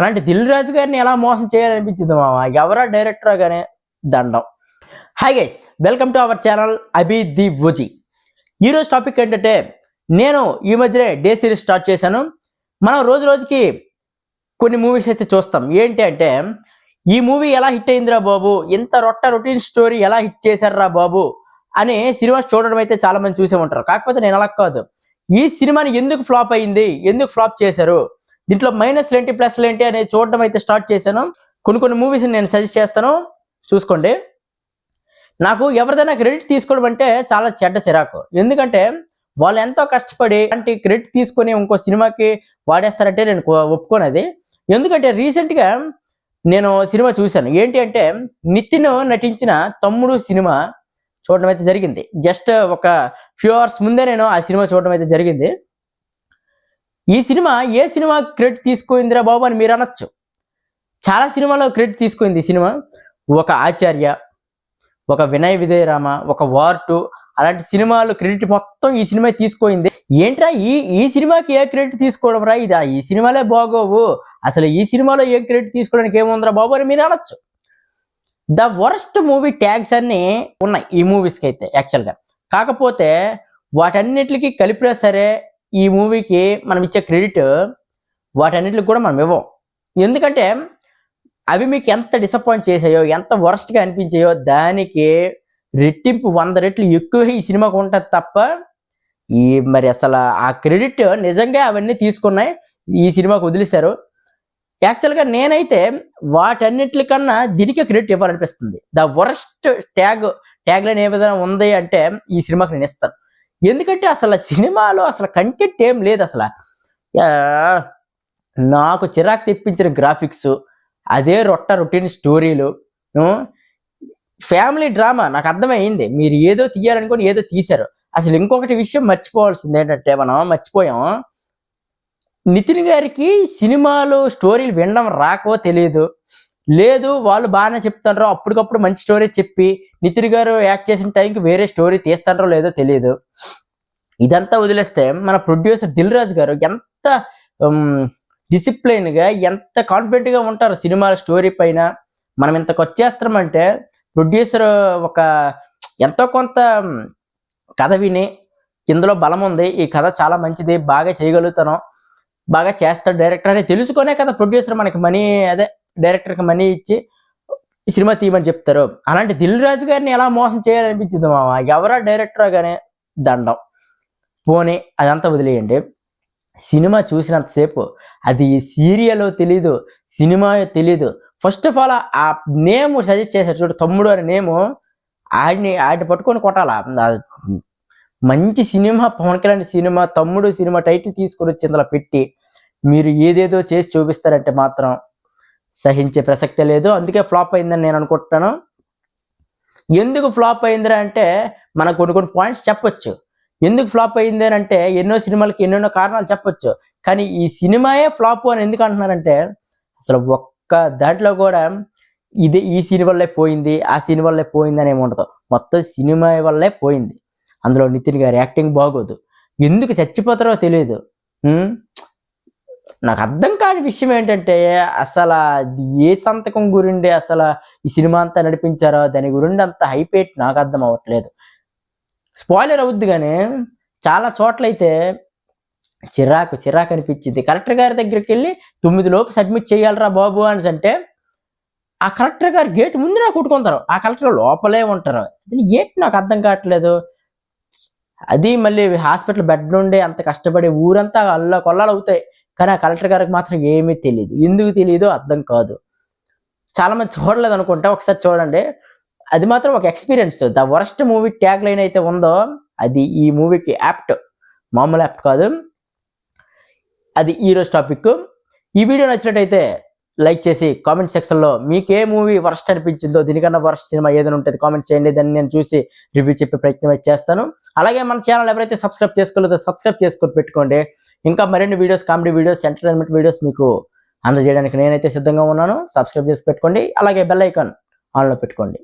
అలాంటి దిల్ రాజు గారిని ఎలా మోసం చేయాలనిపించింది మామ. ఎవరా డైరెక్టర్ గానే దండం. Hi guys, welcome to our channel Abhi the OG. ఈరోజు టాపిక్ ఏంటంటే, నేను ఈ మధ్యనే డే సిరీస్ స్టార్ట్ చేశాను. మనం రోజు రోజుకి కొన్ని మూవీస్ అయితే చూస్తాం. ఏంటి అంటే, ఈ మూవీ ఎలా హిట్ అయిందిరా బాబు, ఇంత రొటీన్ స్టోరీ ఎలా హిట్ చేశారా బాబు అని సినిమా చూడడం అయితే చాలా మంది చూసే ఉంటారు. కాకపోతే నేను అలా కాదు, ఈ సినిమాని ఎందుకు ఫ్లాప్ అయింది, ఎందుకు ఫ్లాప్ చేశారు, దీంట్లో మైనస్లు ఏంటి ప్లస్లు ఏంటి అనేది చూడడం అయితే స్టార్ట్ చేశాను. కొన్ని మూవీస్ నేను సజెస్ట్ చేస్తాను, చూసుకోండి. నాకు ఎవరిదైనా క్రెడిట్ తీసుకోవడం అంటే చాలా చెడ్డ చిరాకు. ఎందుకంటే వాళ్ళు ఎంతో కష్టపడి అంటే క్రెడిట్ తీసుకొని ఇంకో సినిమాకి వాడేస్తారంటే నేను ఒప్పుకోనది. ఎందుకంటే రీసెంట్గా నేను సినిమా చూశాను. ఏంటి అంటే, నితిన్ నటించిన తమ్ముడు సినిమా చూడడం అయితే జరిగింది. జస్ట్ ఒక ఫ్యూ అవర్స్ ముందే నేను ఆ సినిమా చూడడం అయితే జరిగింది. ఈ సినిమా ఏ సినిమా క్రెడిట్ తీసుకుందిరా బాబు అని మీరు అనొచ్చు. చాలా సినిమాలో క్రెడిట్ తీసుకుంది ఈ సినిమా. ఒక ఆచార్య, ఒక వినయ విధేయరామ, ఒక వార్ 2 అలాంటి సినిమాలు క్రెడిట్ మొత్తం ఈ సినిమా తీసుకుంది. ఏంట్రా ఈ సినిమాకి ఏ క్రెడిట్ తీసుకోవడం రా, ఇది ఈ సినిమాలే బాగోవు, అసలు ఈ సినిమాలో ఏం క్రెడిట్ తీసుకోవడానికి ఏముందిరా బాబు అని మీరు అనొచ్చు. ద వరస్ట్ మూవీ ట్యాగ్స్ అన్ని ఉన్నాయి ఈ మూవీస్కి అయితే యాక్చువల్గా. కాకపోతే వాటన్నిటికి కలిపినా సరే ఈ మూవీకి మనం ఇచ్చే క్రెడిట్ వాటన్నిటికి కూడా మనం ఇవ్వం. ఎందుకంటే అవి మీకు ఎంత డిసప్పాయింట్ చేసాయో, ఎంత వరస్ట్గా అనిపించాయో దానికి రెట్టింపు 100 రెట్లు ఎక్కువ ఈ సినిమాకు ఉంటుంది తప్ప మరి అసలు ఆ క్రెడిట్ నిజంగా అవన్నీ తీసుకున్నాయి ఈ సినిమాకు వదిలేశారు. యాక్చువల్గా నేనైతే వాటన్నిటికన్నా దీనికే క్రెడిట్ ఇవ్వాలనిపిస్తుంది. ద వరస్ట్ ట్యాగ్ లైన్ ఏ విధంగా ఉంది అంటే ఈ సినిమాకి నేను ఇస్తాను. ఎందుకంటే అసలు సినిమాలో అసలు కంటెంట్ ఏం లేదు. అసలు నాకు చిరాకు తెప్పించిన గ్రాఫిక్స్, అదే రొటీన్ స్టోరీలు, ఫ్యామిలీ డ్రామా. నాకు అర్థమైంది, మీరు ఏదో తీయాలనుకొని ఏదో తీశారు. అసలు ఇంకొకటి విషయం మర్చిపోవాల్సింది ఏంటంటే, మనం మర్చిపోయాం, నితిన్ గారికి సినిమాలు స్టోరీలు వినడం రాకో తెలియదు, లేదు వాళ్ళు బాగానే చెప్తారో అప్పటికప్పుడు మంచి స్టోరీ చెప్పి నితిన్ గారు యాక్ట్ చేసిన టైంకి వేరే స్టోరీ తీస్తారో లేదో తెలియదు. ఇదంతా వదిలేస్తే మన ప్రొడ్యూసర్ దిల్ రాజు గారు ఎంత డిసిప్లైన్గా, ఎంత కాన్ఫిడెంట్గా ఉంటారు సినిమాల స్టోరీ పైన. మనం ఇంతకు వచ్చేస్తామంటే ప్రొడ్యూసర్ ఒక ఎంతో కొంత కథ విని, ఇందులో బలం ఉంది, ఈ కథ చాలా మంచిది, బాగా చేయగలుగుతాను, బాగా చేస్తాడు డైరెక్టర్ అని తెలుసుకునే కదా ప్రొడ్యూసర్ మనకి డైరెక్టర్కి మనీ ఇచ్చి ఈ సినిమా తీయమని చెప్తారు. అలాంటి దిల్ రాజు గారిని ఎలా మోసం చేయాలనిపించింది మామ. ఎవరా డైరెక్టర్ గానే దండం. పోనీ అదంతా వదిలేయండి, సినిమా చూసినంతసేపు అది సీరియల్ తెలీదు, సినిమా తెలీదు. ఫస్ట్ ఆఫ్ ఆల్ ఆ నేమ్ సజెస్ట్ చేశారు చూడు, తమ్ముడు అనే నేము, ఆడిని పట్టుకొని కొట్టాలా. మంచి సినిమా, పవన్ కళ్యాణ్ సినిమా, తమ్ముడు సినిమా టైటిల్ తీసుకొని వచ్చి ఇందులో పెట్టి మీరు ఏదేదో చేసి చూపిస్తారంటే మాత్రం సహించే ప్రసక్తే లేదు. అందుకే ఫ్లాప్ అయిందని నేను అనుకుంటున్నాను. ఎందుకు ఫ్లాప్ అయిందిరా అంటే మనకు కొన్ని పాయింట్స్ చెప్పొచ్చు. ఎందుకు ఫ్లాప్ అయింది అని అంటే ఎన్నో సినిమాలకి ఎన్నెన్నో కారణాలు చెప్పొచ్చు. కానీ ఈ సినిమాయే ఫ్లాప్ అని ఎందుకు అంటున్నారంటే, అసలు ఒక్క దాంట్లో కూడా ఈ సినిమా వల్లే పోయింది, ఆ సినిమా వల్లే పోయింది అని ఏమి ఉండదు. మొత్తం సినిమా వల్లే పోయింది. అందులో నితిన్ గారి యాక్టింగ్ బాగోదు, ఎందుకు చచ్చిపోతారో తెలియదు. నాకు అర్థం కాని విషయం ఏంటంటే, అసలు ఏ సంతకం గురించి అసలు ఈ సినిమా అంతా నడిపించారో దాని గురించి అంత హైపేట్ నాకు అర్థం అవ్వట్లేదు. స్పాయిలర్ అవుద్ది కానీ చాలా చోట్లయితే చిరాకు అనిపించింది. కలెక్టర్ గారి దగ్గరికి వెళ్ళి 9 లోపు సబ్మిట్ చేయాలరా బాబు అని అంటే, ఆ కలెక్టర్ గారు గేట్ ముందునే కొట్టుకుంటారు, ఆ కలెక్టర్ లోపలే ఉంటారు. ఏంటి నాకు అర్థం కావట్లేదు. అది మళ్ళీ హాస్పిటల్ బెడ్ నుండి అంత కష్టపడి ఊరంతా కొల్లాలు అవుతాయి, కానీ ఆ కలెక్టర్ గారికి మాత్రం ఏమీ తెలియదు. ఎందుకు తెలియదో అర్థం కాదు. చాలా మంది చూడలేదు అనుకుంటా, ఒకసారి చూడండి. అది మాత్రం ఒక experience. The worst movie tag line అయితే ఉందో అది ఈ మూవీకి యాప్ట్, మామూలు యాప్ట్ కాదు. అది ఈరోజు టాపిక్. ఈ వీడియో నచ్చినట్టయితే లైక్ చేసి కామెంట్ సెక్షన్లో మీకు ఏ మూవీ వరస్ట్ అనిపించిందో, దీనికన్నా వరస్ట్ సినిమా ఏదైనా ఉంటుంది కామెంట్ చేయండి, దాన్ని నేను చూసి రివ్యూ చెప్పే ప్రయత్నం చేస్తాను. అలాగే మన ఛానల్ ఎవరైతే సబ్స్క్రైబ్ చేసుకోలేదో సబ్స్క్రైబ్ చేసుకొని పెట్టుకోండి. ఇంకా మరిన్ని videos, comedy videos, entertainment videos మీకు అందజేయడానికి నేనైతే సిద్ధంగా ఉన్నాను. సబ్స్క్రైబ్ చేసి పెట్టుకోండి. అలాగే బెల్ ఐకాన్ ఆన్లో పెట్టుకోండి.